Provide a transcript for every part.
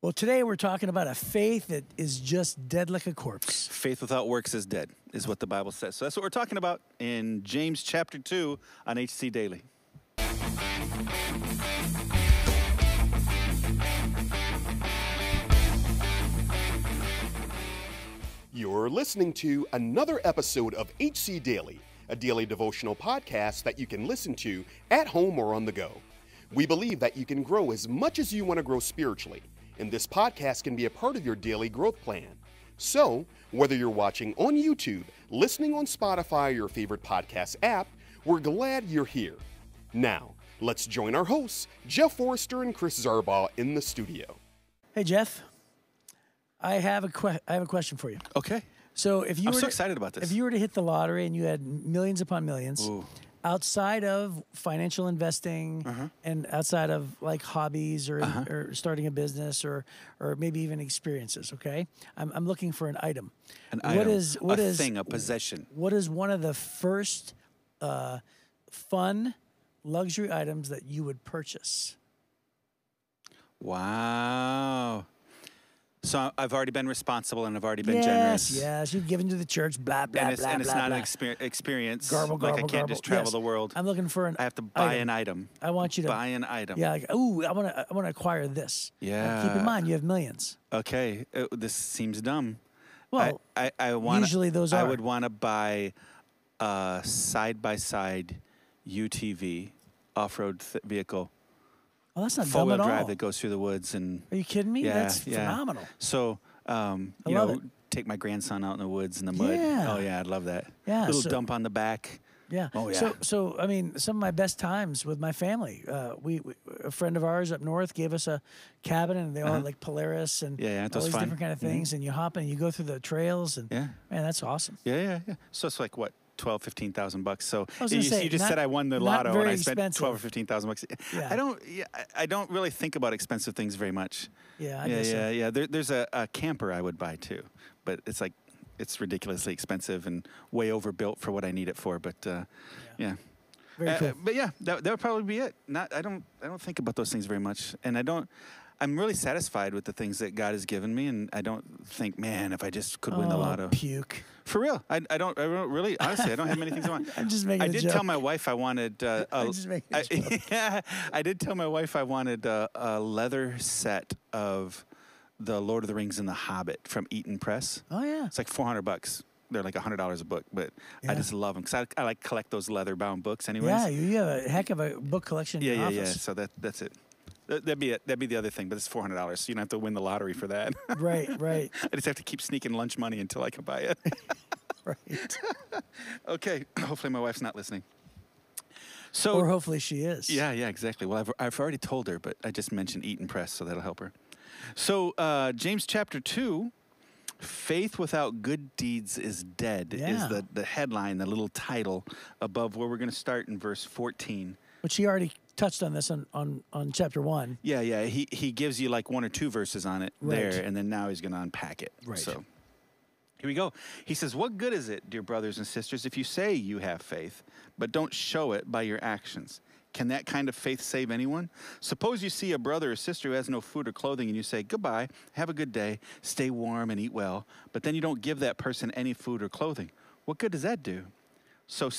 Well, today we're talking about a faith that is just dead like a corpse. Faith without works is dead, is what the Bible says. So that's what we're talking about in James chapter 2 on HC Daily. You're listening to another episode of HC Daily, a daily devotional podcast that you can listen to at home or on the go. We believe that you can grow as much as you want to grow spiritually, and this podcast can be a part of your daily growth plan. So, whether you're watching on YouTube, listening on Spotify or your favorite podcast app, we're glad you're here. Now, let's join our hosts, Jeff Forrester and Chris Zarbaugh, in the studio. Hey, Jeff, I have a question for you. Okay. So, if you I'm were so excited about this. If you were to hit the lottery and you had millions upon millions, outside of financial investing and outside of like hobbies or starting a business or maybe even experiences, okay? I'm looking for an item. A possession. What is one of the first fun luxury items that you would purchase? Wow. So I've already been responsible and I've already been generous. Yes, you've given to the church, blah, blah, And it's, blah, and it's blah, not blah. an experience. Garble, like I garble, can't just garble. travel the world. I'm looking for I have to buy an item. I want you to buy an item. Yeah, like, ooh, I want to acquire this. Yeah. Keep in mind, you have millions. Okay, this seems dumb. Well, I want. usually those are. I would want to buy a side-by-side UTV off-road vehicle. Well, that's not dumb Four-wheel at all. drive that goes through the woods and. Are you kidding me? Yeah, That's yeah. phenomenal. So, I love it. take my grandson out in the woods in the mud. Yeah. Oh yeah, I'd love that. Yeah, Little so- dump on the back. Yeah. Oh, yeah. So I mean, some of my best times with my family. We a friend of ours up north gave us a cabin, and they all had like Polaris and Yeah, aren't all those these fun? different kind of things. And you hop and you go through the trails, and Yeah. man, that's awesome. Yeah. So it's like what? $12,000-15,000. So I was gonna say, you just not- said I won the not lotto and very I spent expensive. $12,000 or $15,000. Yeah. I don't really think about expensive things very much. Yeah, I guess so. Yeah. There's a camper I would buy too, but it's ridiculously expensive and way overbuilt for what I need it for. But yeah. Very cool. But yeah, that would probably be it. I don't think about those things very much, and I'm really satisfied with the things that God has given me, and I don't think, man, if I just could win the lotto. Puke. For real, I don't really, honestly, I don't have many things I want. I'm just making I a did joke. tell my wife I wanted. I'm just making a joke. Yeah, I did tell my wife I wanted a leather set of the Lord of the Rings and the Hobbit from Eaton Press. Oh yeah. It's like $400. They're like $100 a book, but Yeah. I just love them because I like collect those leather-bound books, anyways. Yeah, you have a heck of a book collection in your Yeah. office. So that's it. That'd be it. That'd be the other thing, but it's $400, so you don't have to win the lottery for that. Right. I just have to keep sneaking lunch money until I can buy it. Right. Okay. Hopefully my wife's not listening. So Or hopefully she is. yeah, exactly. Well, I've already told her, but I just mentioned Eaton Press, so that'll help her. So James chapter 2, faith without good deeds is dead Yeah. is the headline, the little title above where we're going to start in verse 14. Which he already touched on this on chapter 1. Yeah. He gives you like one or two verses on it Right. there, and then now he's going to unpack it. Right. So here we go. He says, "What good is it, dear brothers and sisters, if you say you have faith, but don't show it by your actions? Can that kind of faith save anyone? Suppose you see a brother or sister who has no food or clothing, and you say, 'Goodbye, have a good day, stay warm and eat well,' but then you don't give that person any food or clothing. What good does that do? So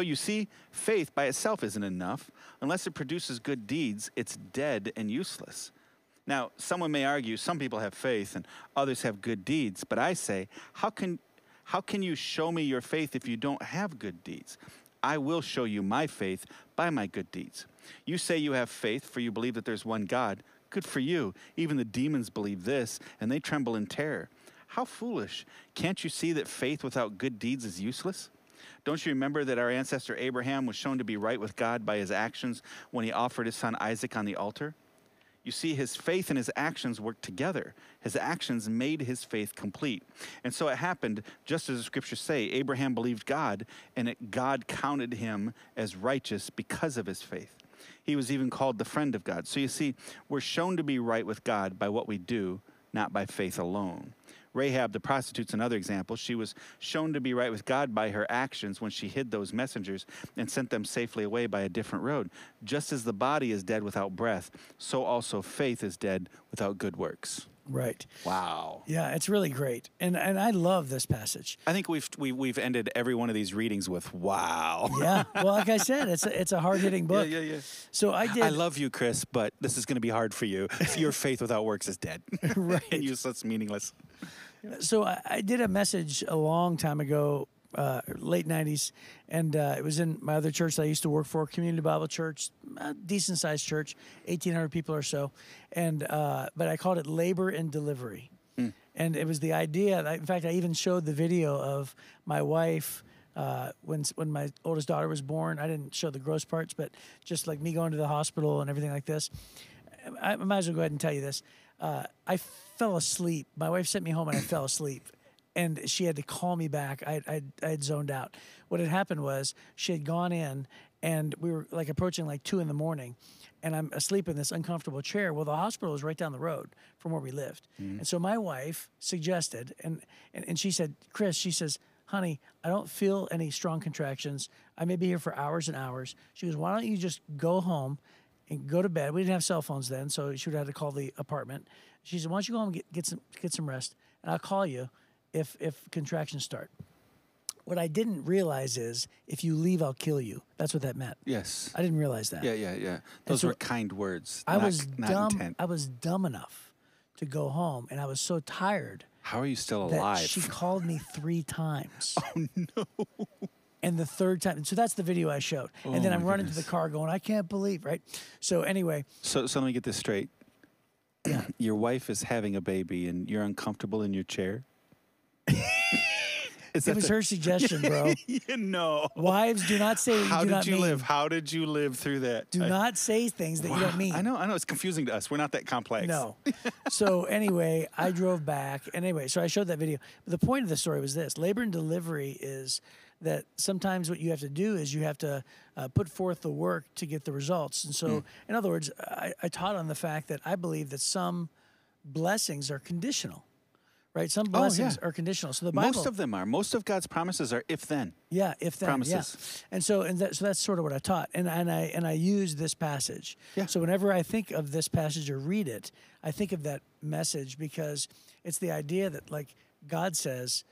you see, faith by itself isn't enough. Unless it produces good deeds, it's dead and useless. Now, someone may argue some people have faith and others have good deeds, but I say, how can you show me your faith if you don't have good deeds? I will show you my faith by my good deeds. You say you have faith, for you believe that there's one God. Good for you. Even the demons believe this, and they tremble in terror. How foolish. Can't you see that faith without good deeds is useless? Don't you remember that our ancestor Abraham was shown to be right with God by his actions when he offered his son Isaac on the altar? You see, his faith and his actions worked together. His actions made his faith complete. And so it happened, just as the scriptures say, Abraham believed God, and God counted him as righteous because of his faith. He was even called the friend of God. So you see, we're shown to be right with God by what we do, not by faith alone. Rahab the prostitute's another example. She was shown to be right with God by her actions when she hid those messengers and sent them safely away by a different road. Just as the body is dead without breath, so also faith is dead without good works. Right. Wow. Yeah, it's really great. And I love this passage. I think we've ended every one of these readings with wow. Yeah. Well, like I said, it's a hard-hitting book. Yeah. So I love you, Chris, but this is going to be hard for you. Your faith without works is dead. Right. And useless, meaningless. So I did a message a long time ago, late 90s, and it was in my other church that I used to work for, Community Bible Church, a decent-sized church, 1,800 people or so, and but I called it Labor and Delivery. And it was the idea, in fact, I even showed the video of my wife when my oldest daughter was born. I didn't show the gross parts, but just like me going to the hospital and everything like this. I might as well go ahead and tell you this. I fell asleep. My wife sent me home and I fell asleep. And she had to call me back. I had zoned out. What had happened was she had gone in and we were like approaching like 2 a.m. and I'm asleep in this uncomfortable chair. Well, the hospital was right down the road from where we lived. And so my wife suggested, and she said, Chris, she says, honey, I don't feel any strong contractions. I may be here for hours and hours. She goes, why don't you just go home and go to bed? We didn't have cell phones then, so she would have to call the apartment. She said, why don't you go home and get some rest, and I'll call you if contractions start. What I didn't realize is, if you leave, I'll kill you. That's what that meant. Yes. I didn't realize that. Yeah. Those were kind words. I was not dumb. intent. I was dumb enough to go home, and I was so tired How are you still that alive? she called me 3 times. Oh, no. And the third time, so that's the video I showed. And then Oh, I'm my running to goodness. the car going, I can't believe, right? So anyway, So let me get this straight. Yeah. Your wife is having a baby and you're uncomfortable in your chair? it was her suggestion, bro. No. Wives, do not say what How you do did not you mean. live? How did you live through that? Do not say things that you don't mean. I know. It's confusing to us. We're not that complex. No. So anyway, I drove back. And anyway, so I showed that video. But the point of the story was this. Labor and delivery is that sometimes what you have to do is you have to put forth the work to get the results. And so, in other words, I taught on the fact that I believe that some blessings are conditional, right? Some blessings are conditional. So the Bible, Most of them are. Most of God's promises are if then. yeah, if then, promises. yeah. And so that's sort of what I taught, and I use this passage. Yeah. So whenever I think of this passage or read it, I think of that message because it's the idea that, like, God says,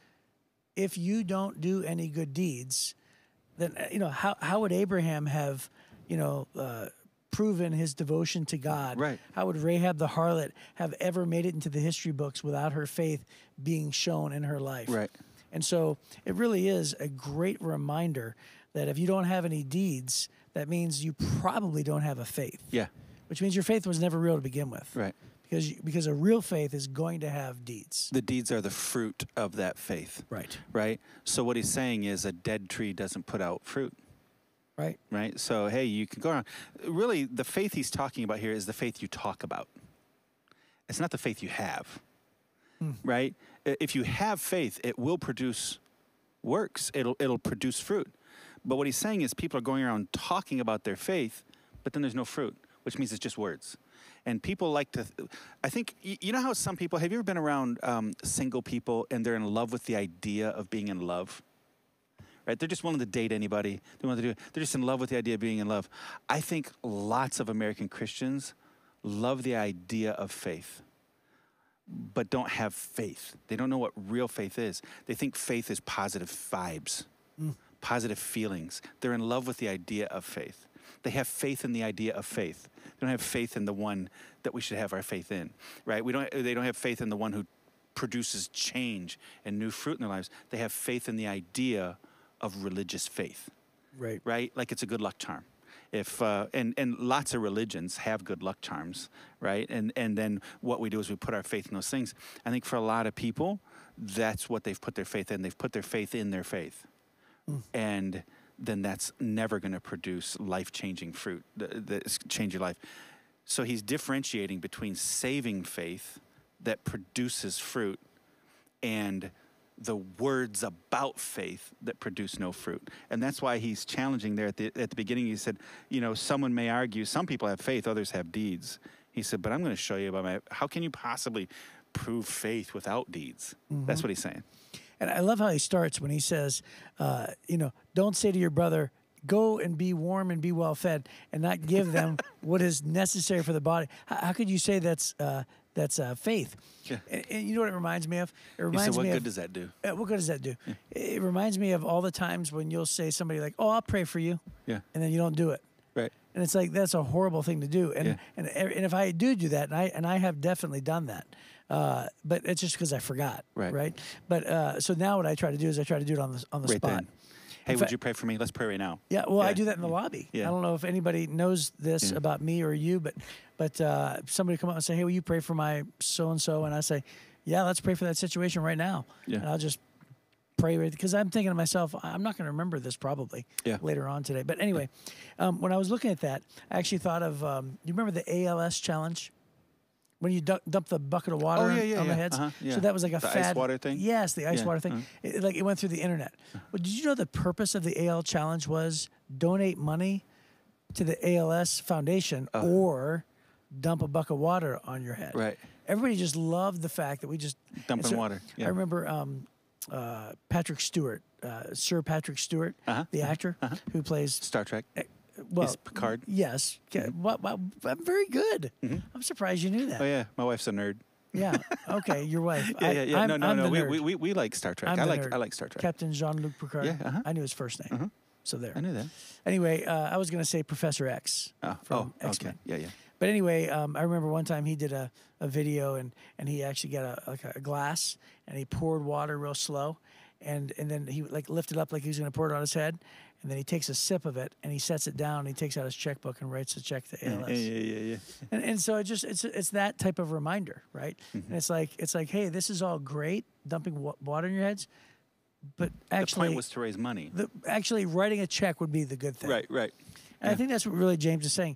if you don't do any good deeds, then how would Abraham have proven his devotion to God? Right. How would Rahab the harlot have ever made it into the history books without her faith being shown in her life? Right. And so it really is a great reminder that if you don't have any deeds, that means you probably don't have a faith. Yeah. Which means your faith was never real to begin with. Right. Because a real faith is going to have deeds. The deeds are the fruit of that faith. Right. Right? So what he's saying is a dead tree doesn't put out fruit. Right. Right? So, hey, you can go around. Really, the faith he's talking about here is the faith you talk about. It's not the faith you have. Right? If you have faith, it will produce works. It'll produce fruit. But what he's saying is people are going around talking about their faith, but then there's no fruit, which means it's just words. And people like to, I think, you know how some people, have you ever been around single people and they're in love with the idea of being in love? Right? They're just willing to date anybody. They're just in love with the idea of being in love. I think lots of American Christians love the idea of faith, but don't have faith. They don't know what real faith is. They think faith is positive vibes, positive feelings. They're in love with the idea of faith. They have faith in the idea of faith. They don't have faith in the one that we should have our faith in, right? They don't have faith in the one who produces change and new fruit in their lives. They have faith in the idea of religious faith, Right. right? Like it's a good luck charm. And lots of religions have good luck charms, right? And then what we do is we put our faith in those things. I think for a lot of people, that's what they've put their faith in. They've put their faith in their faith. And then that's never going to produce life-changing fruit that change your life. So he's differentiating between saving faith that produces fruit and the words about faith that produce no fruit. And that's why he's challenging there at the beginning. He said, someone may argue, some people have faith, others have deeds. He said, but I'm going to show you how can you possibly prove faith without deeds. That's what he's saying. And I love how he starts when he says, don't say to your brother, go and be warm and be well fed, and not give them what is necessary for the body. How could you say that's faith? Yeah. And you know what it reminds me of? It He reminds said, what me good of, does that do? what good does that do? It reminds me of all the times when you'll say somebody like, "Oh, I'll pray for you," Yeah. and then you don't do it. Right. And it's like that's a horrible thing to do. And Yeah. and if I do that, and I have definitely done that, but it's just because I forgot. Right. But so now what I try to do is I try to do it on the Right spot. then. Hey, In would fact- you pray for me? Let's pray right now. Yeah, well, I Yeah. do that in the lobby. Yeah. I don't know if anybody knows this about me or you, but somebody come up and say, "Hey, will you pray for my so and so?" And I say, "Yeah, let's pray for that situation right now." Yeah. And I'll just pray because I'm thinking to myself, I'm not going to remember this probably Yeah. later on today. But anyway, when I was looking at that, I actually thought of you remember the ALS challenge? When you dump the bucket of water on the heads, yeah. so that was like a The fad. ice water thing? Yes, the ice Yeah, water thing. It went through the internet. Well, did you know the purpose of the AL challenge was donate money to the ALS Foundation or dump a bucket of water on your head? Right. Everybody just loved the fact that we just Dumping and so water. Yeah. I remember Patrick Stewart, Sir Patrick Stewart, the actor who plays. Star Trek. Well, Is Picard. yes. I'm very good. I'm surprised you knew that. Oh, yeah. My wife's a nerd. Yeah. Okay. Your wife. Yeah. I'm No. the nerd. We like Star Trek. I'm I the like nerd. I like Star Trek. Captain Jean-Luc Picard. Yeah, I knew his first name. So there. I knew that. Anyway, I was going to say Professor X from X-Men. Okay. Yeah. But anyway, I remember one time he did a video and he actually got a glass and he poured water real slow and then he like lifted up like he was going to pour it on his head. And then he takes a sip of it and he sets it down and he takes out his checkbook and writes a check to ALS. Yeah. And so it's that type of reminder, right? And it's like, hey, this is all great, dumping water in your heads, but actually, the point was to raise money. Actually writing a check would be the good thing. Right. And I think that's what really James is saying.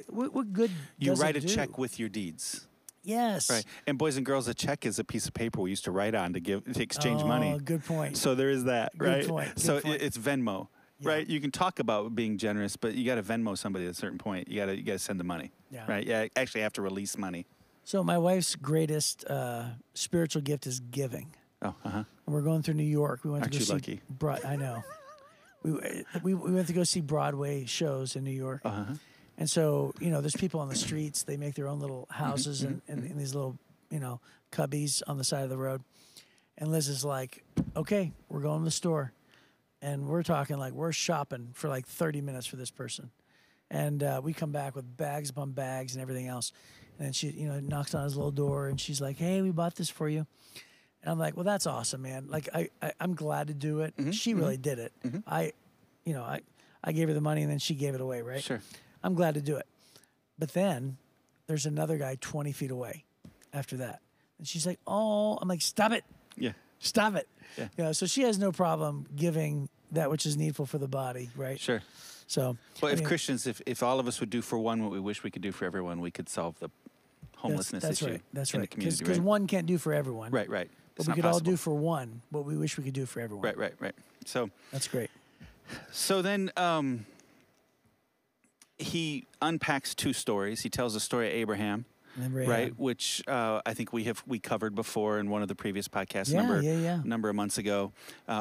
What good You does write it a do? check with your deeds. Yes. Right. And boys and girls, a check is a piece of paper we used to write on to exchange money. Oh, good point. So there is that, Good right? point, good So point. it's Venmo, right? You can talk about being generous, but you got to Venmo somebody at a certain point. You got to send the money, right? Yeah, actually have to release money. So my wife's greatest spiritual gift is giving. Oh, And we're going through New York. We went Aren't to go you see. lucky? I know. We went to go see Broadway shows in New York. And so, there's people on the streets. They make their own little houses in these little, cubbies on the side of the road. And Liz is like, okay, we're going to the store. And we're talking like we're shopping for like 30 minutes for this person. And we come back with bags upon bags and everything else. And then she, knocks on his little door and she's like, hey, we bought this for you. And I'm like, well, that's awesome, man. Like, I'm glad to do it. She really did it. I gave her the money and then she gave it away, right? Sure. I'm glad to do it. But then there's another guy 20 feet away after that. And she's like, oh, I'm like, stop it. Yeah. Stop it. Yeah. So she has no problem giving that which is needful for the body, right? Sure. So, Well, if Christians, if all of us would do for one what we wish we could do for everyone, we could solve the homelessness that's issue right. That's in right. the community, Because right? one can't do for everyone. Right. But It's we not could all possible. do for one what we wish we could do for everyone. Right. So That's great. then he unpacks two stories. He tells the story of Abraham, And Rahab. right? Which I think we covered before in one of the previous podcasts Yeah. number of months ago,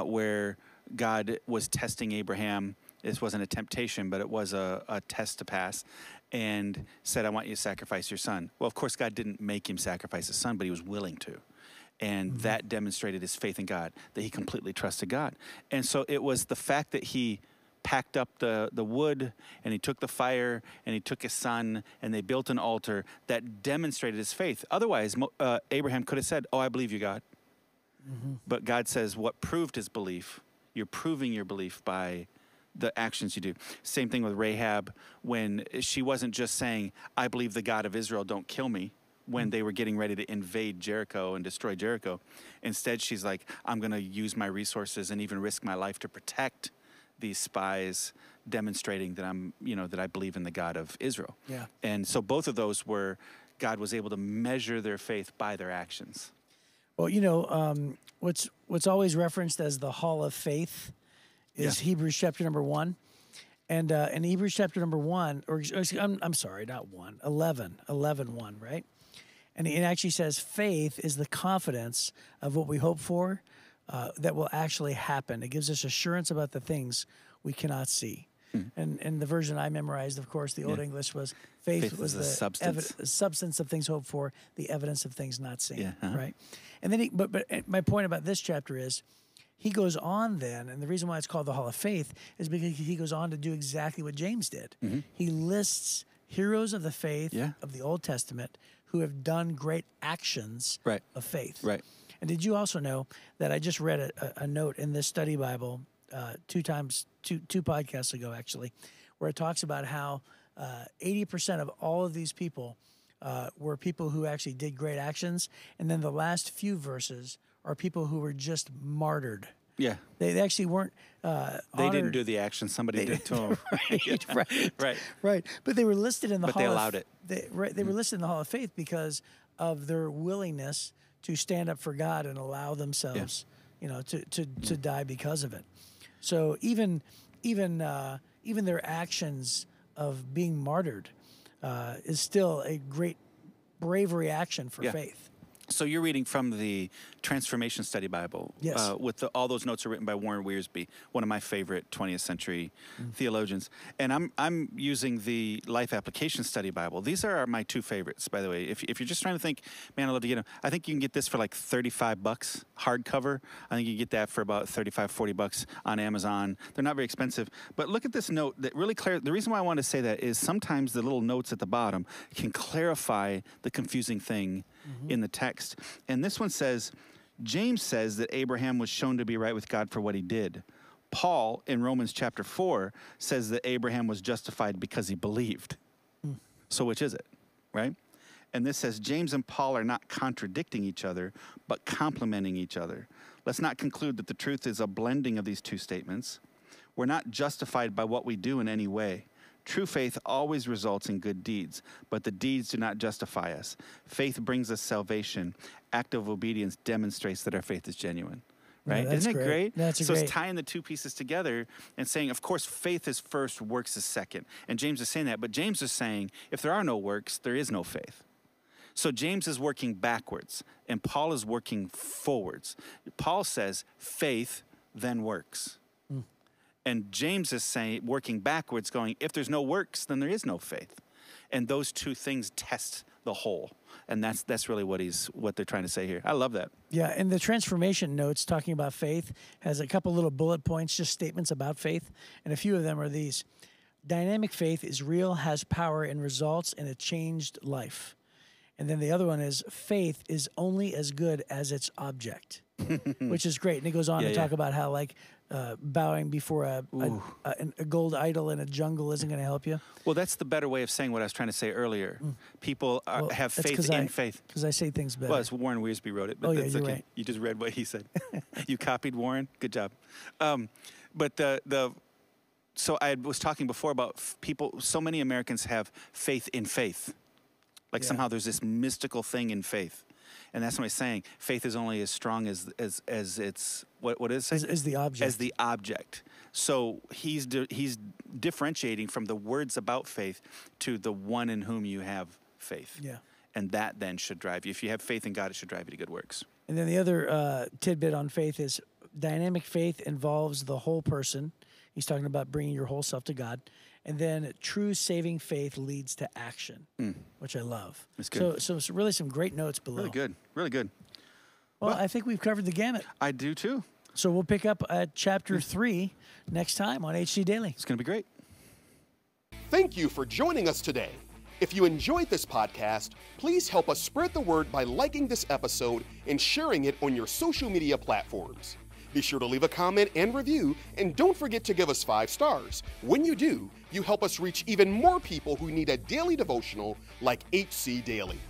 where God was testing Abraham. This wasn't a temptation, but it was a test to pass, and said, I want you to sacrifice your son. Well, of course, God didn't make him sacrifice his son, but he was willing to. And that demonstrated his faith in God, that he completely trusted God. And so it was the fact that he packed up the wood and he took the fire and he took his son and they built an altar that demonstrated his faith. Otherwise, Abraham could have said, oh, I believe you, God. But God says what proved his belief, you're proving your belief by the actions you do. Same thing with Rahab, when she wasn't just saying, I believe the God of Israel, don't kill me, when they were getting ready to invade Jericho and destroy Jericho. Instead, she's like, I'm going to use my resources and even risk my life to protect these spies, demonstrating that that I believe in the God of Israel. Yeah. And so both of those were, God was able to measure their faith by their actions. Well, what's always referenced as the Hall of Faith is Hebrews chapter number 1. And in Hebrews chapter number 1, I'm sorry, not 1, 11, 1, right? And it actually says faith is the confidence of what we hope for that will actually happen. It gives us assurance about the things we cannot see. And the version I memorized, of course, the Old English was faith was the substance of things hoped for, the evidence of things not seen. Right? And then, but my point about this chapter is, he goes on then, and the reason why it's called the Hall of Faith is because he goes on to do exactly what James did. He lists heroes of the faith of the Old Testament who have done great actions of faith. Right. And did you also know that I just read a note in this study Bible two podcasts ago, actually, where it talks about how 80% of all of these people were people who actually did great actions, and then the last few verses are people who were just martyred. Yeah. They actually weren't they didn't do the action. Somebody did to them. Right. But they were listed in the Hall of Faith. But they allowed it. They were listed in the Hall of Faith because of their willingness to stand up for God and allow themselves, to die because of it. So even their actions of being martyred is still a great bravery action for faith. So you're reading from the Transformation Study Bible. Yes. All those notes are written by Warren Wiersbe, one of my favorite 20th century theologians. And I'm using the Life Application Study Bible. These are my two favorites, by the way. If you're just trying to think, man, I'd love to get them. I think you can get this for like $35 hardcover. I think you can get that for about $35-40 on Amazon. They're not very expensive. But look at this note that really the reason why I want to say that is sometimes the little notes at the bottom can clarify the confusing thing in the text. And this one says, James says that Abraham was shown to be right with God for what he did. Paul, in Romans chapter 4, says that Abraham was justified because he believed. So which is it, right? And this says, James and Paul are not contradicting each other, but complementing each other. Let's not conclude that the truth is a blending of these two statements. We're not justified by what we do in any way. True faith always results in good deeds, but the deeds do not justify us. Faith brings us salvation. Active obedience demonstrates that our faith is genuine. Right? Yeah, Isn't it great? That's so great. It's tying the two pieces together and saying, of course, faith is first, works is second. And James is saying that, but James is saying, if there are no works, there is no faith. So James is working backwards, and Paul is working forwards. Paul says, faith, then works. And James is saying, working backwards, going, if there's no works, then there is no faith. And those two things test the whole. And that's really what they're trying to say here. I love that. Yeah, and the transformation notes talking about faith has a couple little bullet points, just statements about faith. And a few of them are these. Dynamic faith is real, has power, and results in a changed life. And then the other one is faith is only as good as its object, which is great. And it goes on to talk about how bowing before a gold idol in a jungle isn't going to help you. Well, that's the better way of saying what I was trying to say earlier. People have faith in faith. Because I say things better. Well, it's Warren Wiersbe wrote it, but that's you're okay. Right. You just read what he said. You copied Warren. Good job. So I was talking before about people. So many Americans have faith in faith. Somehow there's this mystical thing in faith. And that's what he's saying. Faith is only as strong as its, what is it? As the object. As the object. So he's differentiating from the words about faith to the one in whom you have faith. Yeah. And that then should drive you. If you have faith in God, it should drive you to good works. And then the other tidbit on faith is dynamic faith involves the whole person. He's talking about bringing your whole self to God. And then true saving faith leads to action, which I love. That's good. So it's really some great notes below. Really good. Really good. Well, I think we've covered the gamut. I do too. So we'll pick up at chapter 3 next time on HC Daily. It's going to be great. Thank you for joining us today. If you enjoyed this podcast, please help us spread the word by liking this episode and sharing it on your social media platforms. Be sure to leave a comment and review, and don't forget to give us 5 stars. When you do, you help us reach even more people who need a daily devotional like HC Daily.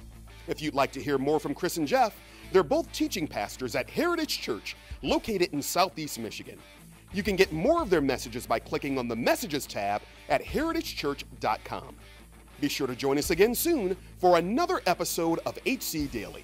If you'd like to hear more from Chris and Jeff, they're both teaching pastors at Heritage Church, located in Southeast Michigan. You can get more of their messages by clicking on the Messages tab at heritagechurch.com. Be sure to join us again soon for another episode of HC Daily.